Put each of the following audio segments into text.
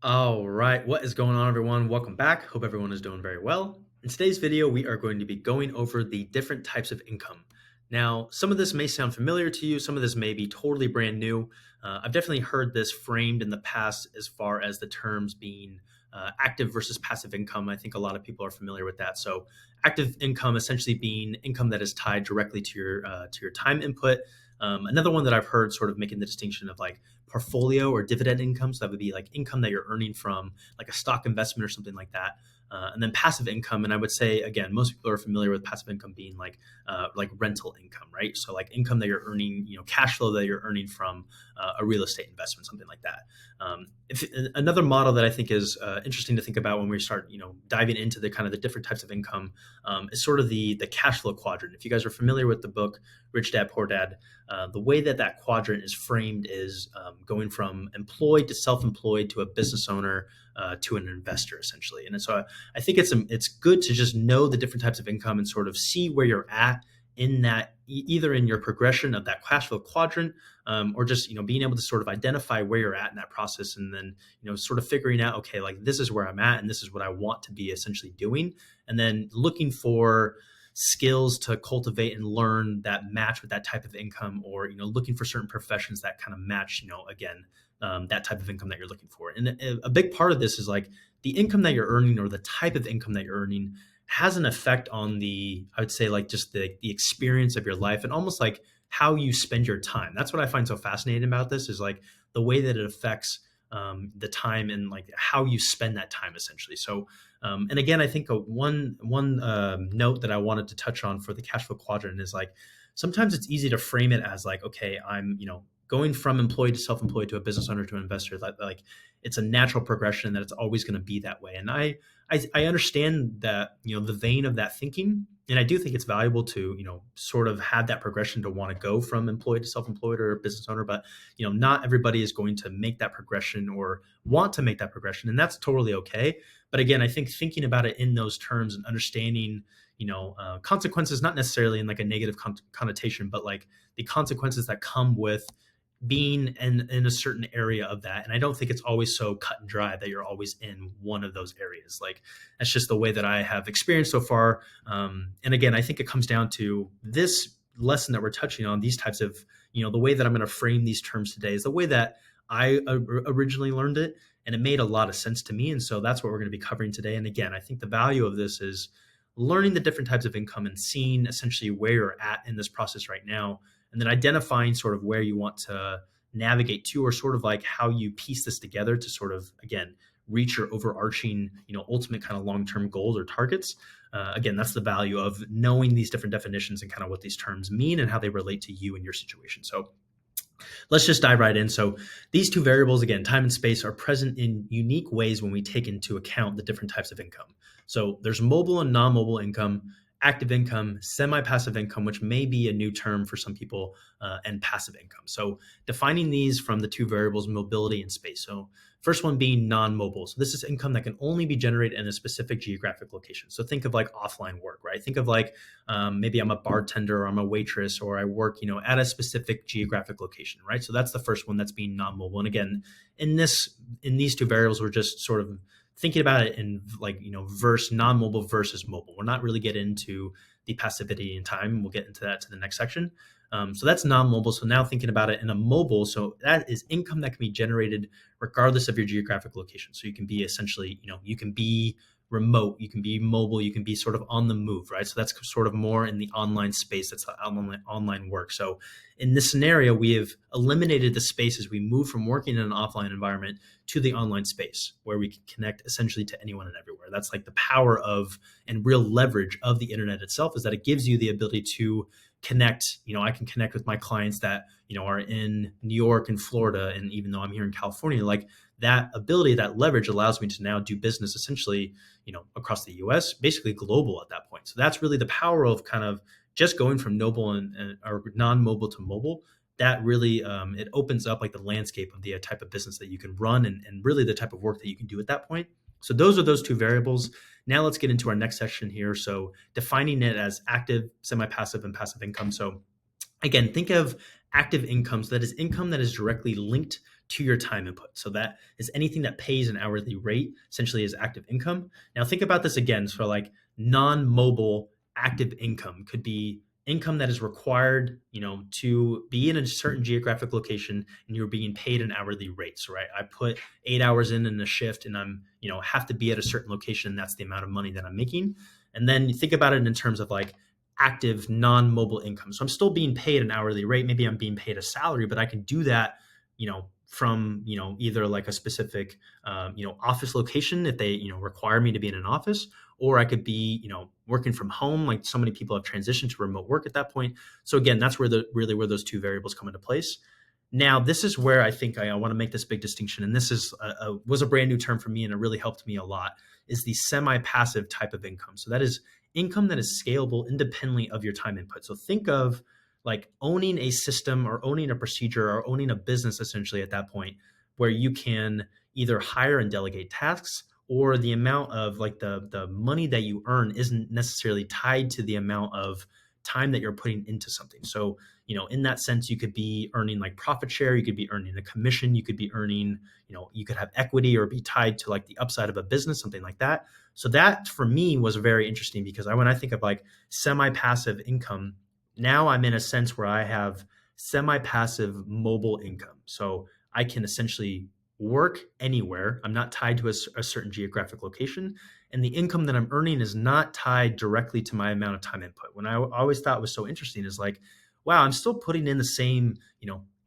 All right, what is going on, everyone? Welcome back. Hope everyone is doing very well. In today's video, we are going to be going over the different types of income. Now, some of this may sound familiar to you, some of this may be totally brand new. I've definitely heard this framed in the past as far as the terms being active versus passive income. I think a lot of people are familiar with that. So, active income essentially being income that is tied directly to your time input. Another one that I've heard sort of making the distinction of like portfolio or dividend income. So that would be like income that you're earning from like a stock investment or something like that. And then passive income, and I would say again, most people are familiar with passive income being like rental income, right? So like income that you're earning, cash flow that you're earning from a real estate investment, something like that. If another model that I think is interesting to think about when we start, diving into the kind of the different types of income, is sort of the cash flow quadrant. If you guys are familiar with the book Rich Dad Poor Dad, the way that quadrant is framed is going from employed to self-employed to a business owner to an investor, essentially. And so I think it's good to just know the different types of income and sort of see where you're at in that, either in your progression of that cash flow quadrant, or just being able to sort of identify where you're at in that process, and then sort of figuring out, okay, like this is where I'm at, and this is what I want to be essentially doing, and then looking for skills to cultivate and learn that match with that type of income, or looking for certain professions that kind of match again, that type of income that you're looking for. And a big part of this is like the income that you're earning, or the type of income that you're earning, has an effect on I would say, like just the experience of your life, and almost like how you spend your time. That's what I find so fascinating about this, is like the way that it affects the time, and like how you spend that time, essentially. So, and again, I think one note that I wanted to touch on for the cash flow quadrant is like sometimes it's easy to frame it as like, okay, I'm going from employed to self-employed to a business owner to an investor. Like it's a natural progression, that it's always going to be that way. And I understand that the vein of that thinking, and I do think it's valuable to sort of have that progression to want to go from employed to self-employed or business owner. But not everybody is going to make that progression or want to make that progression, and that's totally okay. But again, I think thinking about it in those terms and understanding consequences, not necessarily in like a negative connotation, but like the consequences that come with being in a certain area of that. And I don't think it's always so cut and dry that you're always in one of those areas. Like that's just the way that I have experienced so far. And again, I think it comes down to this lesson that we're touching on, these types of, the way that I'm going to frame these terms today is the way that I originally learned it. And it made a lot of sense to me. And so that's what we're going to be covering today. And again, I think the value of this is learning the different types of income and seeing essentially where you're at in this process right now, and then identifying sort of where you want to navigate to, or sort of like how you piece this together to sort of, again, reach your overarching, ultimate kind of long-term goals or targets. Again, that's the value of knowing these different definitions and kind of what these terms mean and how they relate to you and your situation. So let's just dive right in. So these two variables, again, time and space, are present in unique ways when we take into account the different types of income. So there's mobile and non-mobile income, active income, semi-passive income, which may be a new term for some people, and passive income. So defining these from the two variables, mobility and space. So first one being non-mobile. So this is income that can only be generated in a specific geographic location. So think of like offline work, right? Think of like maybe I'm a bartender, or I'm a waitress, or I work, at a specific geographic location, right? So that's the first one, that's being non-mobile. And again, in these two variables, we're just sort of thinking about it in like, versus non-mobile versus mobile. We're not really getting into the passivity in time. We'll get into that to the next section. So that's non-mobile. So now thinking about it in a mobile, so that is income that can be generated regardless of your geographic location. So you can be essentially, you can be remote, you can be mobile, you can be sort of on the move, right? So that's sort of more in the online space. That's online work. So in this scenario, we have eliminated the space as we move from working in an offline environment to the online space, where we can connect essentially to anyone and everywhere. That's like the power of and real leverage of the internet itself, is that it gives you the ability to connect. I can connect with my clients that, are in New York and Florida. And even though I'm here in California, like that ability, that leverage allows me to now do business essentially, across the US, basically global at that point. So that's really the power of kind of just going from mobile or non-mobile to mobile. That really, it opens up like the landscape of the type of business that you can run, and really the type of work that you can do at that point. So those are those two variables. Now let's get into our next section here. So defining it as active, semi-passive, and passive income. So again, think of active income. So that is income that is directly linked to your time input. So that is anything that pays an hourly rate, essentially is active income. Now think about this again. So like non-mobile active income could be income that is required, to be in a certain geographic location and you're being paid an hourly rate. So right, I put 8 hours in a shift and I'm, have to be at a certain location. That's the amount of money that I'm making. And then you think about it in terms of like active non-mobile income. So I'm still being paid an hourly rate. Maybe I'm being paid a salary, but I can do that, from, either like a specific, office location if they, require me to be in an office, or I could be, working from home. Like so many people have transitioned to remote work at that point. So again, that's where where those two variables come into place. Now, this is where I think I want to make this big distinction, and this was a brand new term for me, and it really helped me a lot. Is the semi-passive type of income. So that is income that is scalable independently of your time input. So think of like owning a system or owning a procedure or owning a business essentially at that point, where you can either hire and delegate tasks, or the amount of like the money that you earn isn't necessarily tied to the amount of time that you're putting into something. So, in that sense, you could be earning like profit share, you could be earning a commission, you could be earning, you could have equity or be tied to like the upside of a business, something like that. So that for me was very interesting because when I think of like semi-passive income, now I'm in a sense where I have semi-passive mobile income. So I can essentially work anywhere. I'm not tied to a certain geographic location. And the income that I'm earning is not tied directly to my amount of time input. When I always thought was so interesting is like, wow, I'm still putting in the same,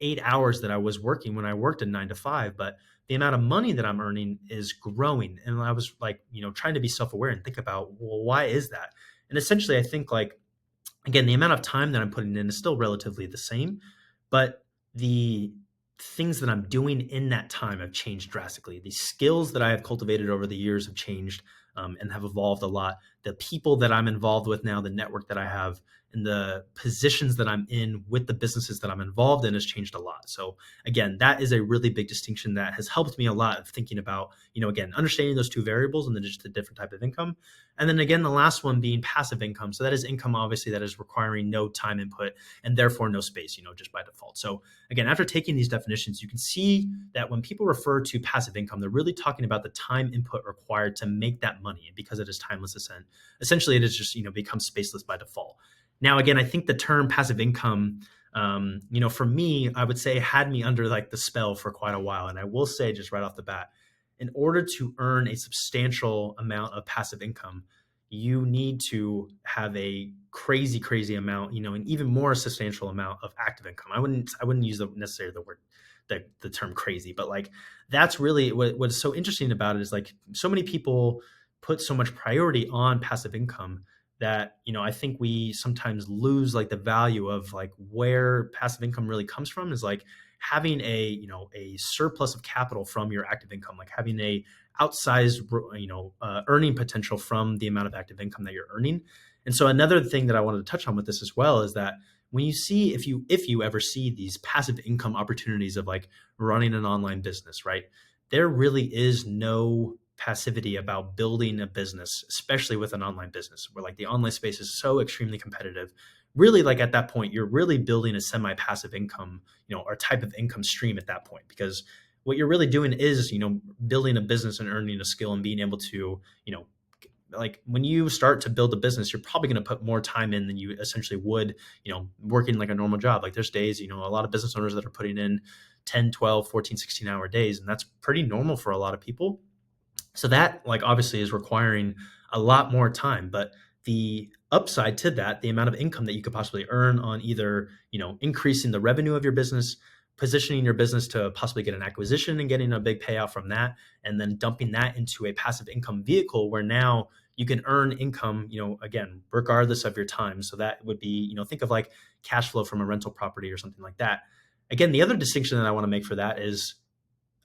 8 hours that I was working when I worked a 9 to 5, but the amount of money that I'm earning is growing. And I was like, trying to be self-aware and think about, well, why is that? And essentially, I think like, again, the amount of time that I'm putting in is still relatively the same, but the things that I'm doing in that time have changed drastically. The skills that I have cultivated over the years have changed, and have evolved a lot. The people that I'm involved with now, the network that I have, and the positions that I'm in with the businesses that I'm involved in has changed a lot. So again, that is a really big distinction that has helped me a lot of thinking about, again, understanding those two variables and then just the different type of income. And then again, the last one being passive income. So that is income, obviously, that is requiring no time input and therefore no space, just by default. So again, after taking these definitions, you can see that when people refer to passive income, they're really talking about the time input required to make that money. And because it is timeless, essentially it is just, becomes spaceless by default. Now, again, I think the term passive income, for me, I would say had me under like the spell for quite a while. And I will say just right off the bat, in order to earn a substantial amount of passive income, you need to have a crazy, crazy amount, an even more substantial amount of active income. I wouldn't use necessarily the word, the term crazy, but like that's really what's so interesting about it is like so many people put so much priority on passive income that, I think we sometimes lose like the value of like where passive income really comes from is like having a surplus of capital from your active income, like having a outsized, earning potential from the amount of active income that you're earning. And so another thing that I wanted to touch on with this as well is that when you see, if you ever see these passive income opportunities of like running an online business, right? There really is no passivity about building a business, especially with an online business where like the online space is so extremely competitive. Really, like at that point, you're really building a semi-passive income, or type of income stream at that point, because what you're really doing is, building a business and earning a skill and being able to, like when you start to build a business, you're probably going to put more time in than you essentially would, working like a normal job. Like there's days, a lot of business owners that are putting in 10, 12, 14, 16-hour days. And that's pretty normal for a lot of people. So that like obviously is requiring a lot more time, but the upside to that, the amount of income that you could possibly earn on either, increasing the revenue of your business, positioning your business to possibly get an acquisition and getting a big payout from that, and then dumping that into a passive income vehicle where now you can earn income, again, regardless of your time. So that would be, think of like cash flow from a rental property or something like that. Again, the other distinction that I want to make for that is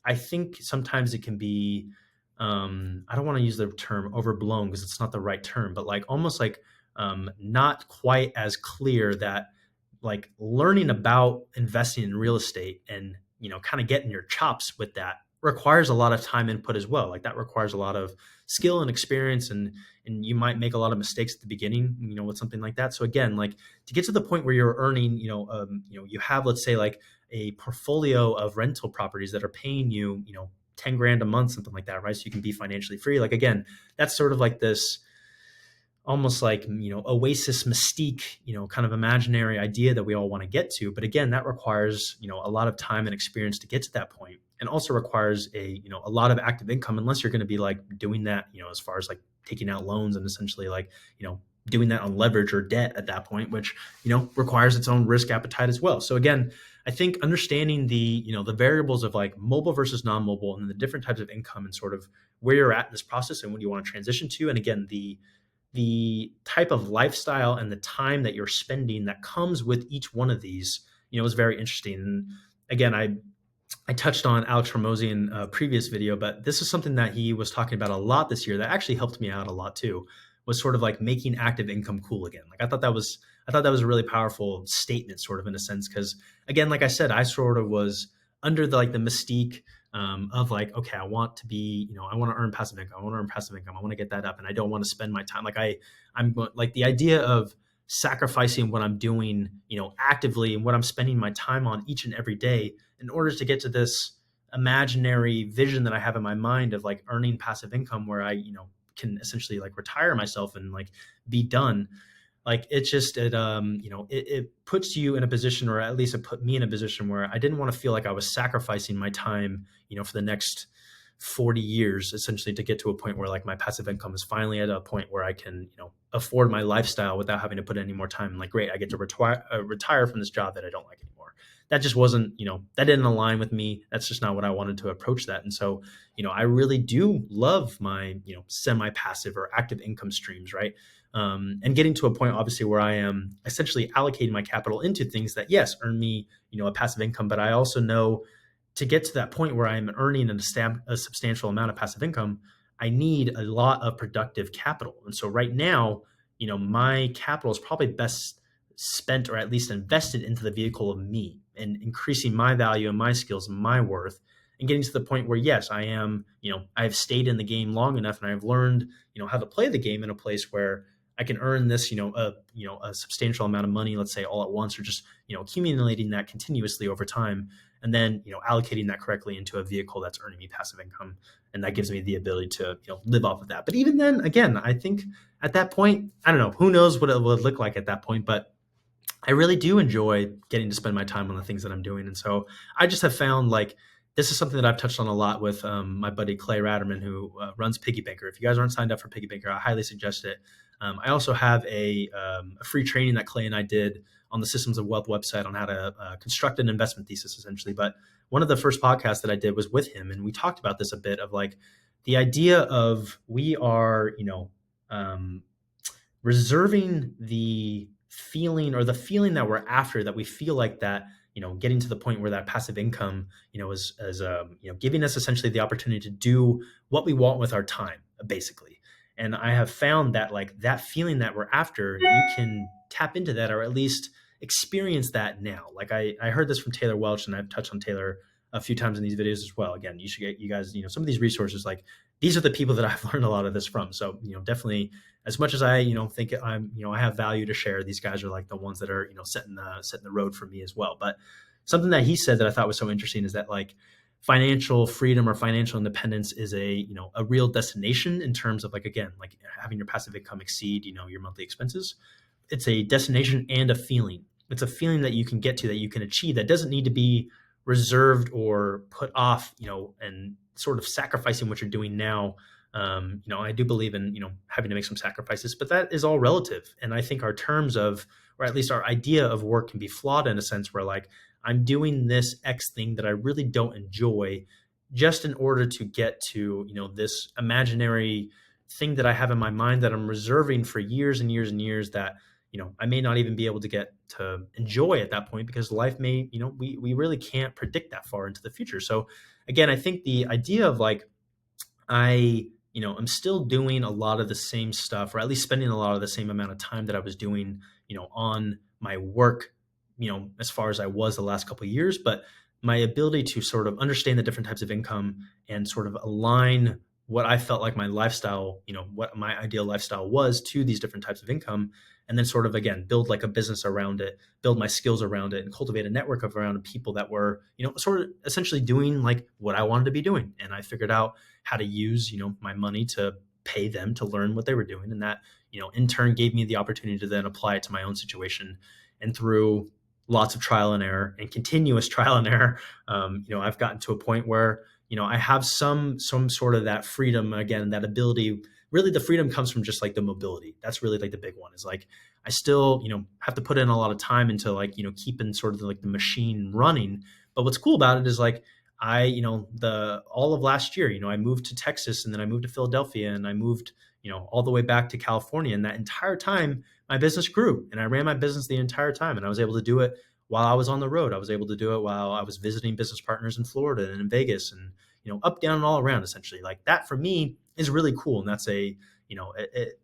I think sometimes it can be, I don't want to use the term overblown because it's not the right term, but like almost like not quite as clear that like learning about investing in real estate and, kind of getting your chops with that requires a lot of time input as well. Like that requires a lot of skill and experience, and you might make a lot of mistakes at the beginning, with something like that. So again, like to get to the point where you're earning, you have, let's say like a portfolio of rental properties that are paying you, 10 grand a month, something like that, right? So you can be financially free. Like, again, that's sort of like this almost like, oasis mystique, kind of imaginary idea that we all want to get to. But again, that requires, a lot of time and experience to get to that point, and also requires a lot of active income, unless you're going to be like doing that, as far as like taking out loans and essentially like, doing that on leverage or debt at that point, which, requires its own risk appetite as well. So again, I think understanding the variables of like mobile versus non-mobile and the different types of income and sort of where you're at in this process and what you want to transition to. And again, the type of lifestyle and the time that you're spending that comes with each one of these, is very interesting. And again, I touched on Alex Hormozy in a previous video, but this is something that he was talking about a lot this year that actually helped me out a lot too, was sort of like making active income cool again. Like I thought that was a really powerful statement, sort of in a sense, because again, like I said, I sort of was under the mystique of like, okay, I want to be, I want to earn passive income. I want to earn passive income. I want to get that up, and I don't want to spend my time. Like I'm like the idea of sacrificing what I'm doing, actively and what I'm spending my time on each and every day in order to get to this imaginary vision that I have in my mind of like earning passive income where I, can essentially like retire myself and like be done. Like it puts you in a position, or at least it put me in a position where I didn't want to feel like I was sacrificing my time, for the next 40 years, essentially, to get to a point where like my passive income is finally at a point where I can, afford my lifestyle without having to put any more time. Like, great, I get to retire from this job that I don't like anymore. That just wasn't, that didn't align with me. That's just not what I wanted to approach that. And so, I really do love my, semi-passive or active income streams, right? And getting to a point, obviously, where I am essentially allocating my capital into things that, yes, earn me, a passive income, but I also know to get to that point where I'm earning a substantial amount of passive income, I need a lot of productive capital. And so right now, my capital is probably best spent, or at least invested, into the vehicle of me and increasing my value and my skills and my worth, and getting to the point where, yes, I am, I've stayed in the game long enough and I've learned, how to play the game in a place where I can earn this, a substantial amount of money, let's say all at once, or just, accumulating that continuously over time, and then, allocating that correctly into a vehicle that's earning me passive income. And that gives me the ability to, live off of that. But even then, again, I think at that point, I don't know, who knows what it would look like at that point, but I really do enjoy getting to spend my time on the things that I'm doing. And so I just have found like, this is something that I've touched on a lot with my buddy Clay Ratterman, who runs Piggy Banker. If you guys aren't signed up for Piggy Banker, I highly suggest it. I also have a free training that Clay and I did on the Systems of Wealth website on how to construct an investment thesis, essentially. But one of the first podcasts that I did was with him, and we talked about this a bit of like the idea of we are, reserving the feeling, or the feeling that we're after, that we feel like that, getting to the point where that passive income, is giving us essentially the opportunity to do what we want with our time, basically. And I have found that like that feeling that we're after, you can tap into that, or at least experience that now. Like I heard this from Taylor Welch, and I've touched on Taylor a few times in these videos as well. Again, you should get, you guys, some of these resources, like these are the people that I've learned a lot of this from. So, definitely, as much as I, think I'm, I have value to share, these guys are like the ones that are, setting the road for me as well. But something that he said that I thought was so interesting is that like financial freedom or financial independence is a real destination in terms of like, again, like having your passive income exceed, your monthly expenses. It's a destination and a feeling. It's a feeling that you can get to, that you can achieve, that doesn't need to be reserved or put off, and sort of sacrificing what you're doing now. I do believe in, having to make some sacrifices, but that is all relative. And I think our terms of, or at least our idea of work, can be flawed in a sense where like, I'm doing this X thing that I really don't enjoy just in order to get to, this imaginary thing that I have in my mind that I'm reserving for years and years and years, that, I may not even be able to get to enjoy at that point, because life may, we really can't predict that far into the future. So again, I think the idea of like, I'm still doing a lot of the same stuff, or at least spending a lot of the same amount of time that I was doing, on my work, as far as I was the last couple of years, but my ability to sort of understand the different types of income and sort of align what I felt like my lifestyle, what my ideal lifestyle was, to these different types of income, and then sort of, again, build like a business around it, build my skills around it, and cultivate a network of around people that were, sort of essentially doing like what I wanted to be doing. And I figured out how to use, my money to pay them to learn what they were doing. And that, in turn gave me the opportunity to then apply it to my own situation. And through lots of trial and error and continuous trial and error, I've gotten to a point where, I have some sort of that freedom, again, that ability. Really, the freedom comes from just like the mobility. That's really like the big one, is like I still, have to put in a lot of time into like, keeping sort of like the machine running. But what's cool about it is like the all of last year, I moved to Texas, and then I moved to Philadelphia, and I moved, all the way back to California. And that entire time, my business grew, and I ran my business the entire time. And I was able to do it while I was on the road. I was able to do it while I was visiting business partners in Florida and in Vegas, and, up, down, and all around, essentially. Like that for me is really cool. And that's it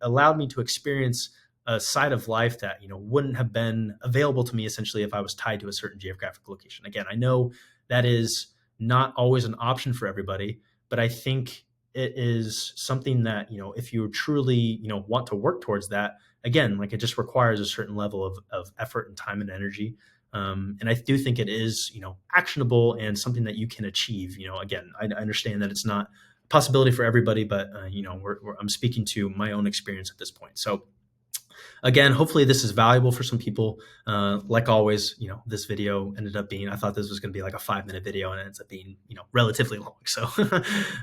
allowed me to experience a side of life that, wouldn't have been available to me essentially if I was tied to a certain geographic location. Again, I know that is not always an option for everybody, but I think it is something that, if you truly, want to work towards that, again, like it just requires a certain level of effort and time and energy. And I do think it is, actionable and something that you can achieve. Again, I understand that it's not a possibility for everybody, but, I'm speaking to my own experience at this point. So again, hopefully this is valuable for some people. Like always, this video ended up being, I thought this was going to be like a 5-minute video, and it ends up being, relatively long. So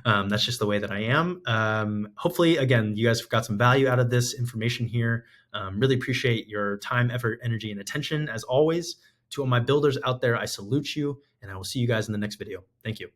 that's just the way that I am. Hopefully, again, you guys got some value out of this information here. Really appreciate your time, effort, energy, and attention. As always, to all my builders out there, I salute you, and I will see you guys in the next video. Thank you.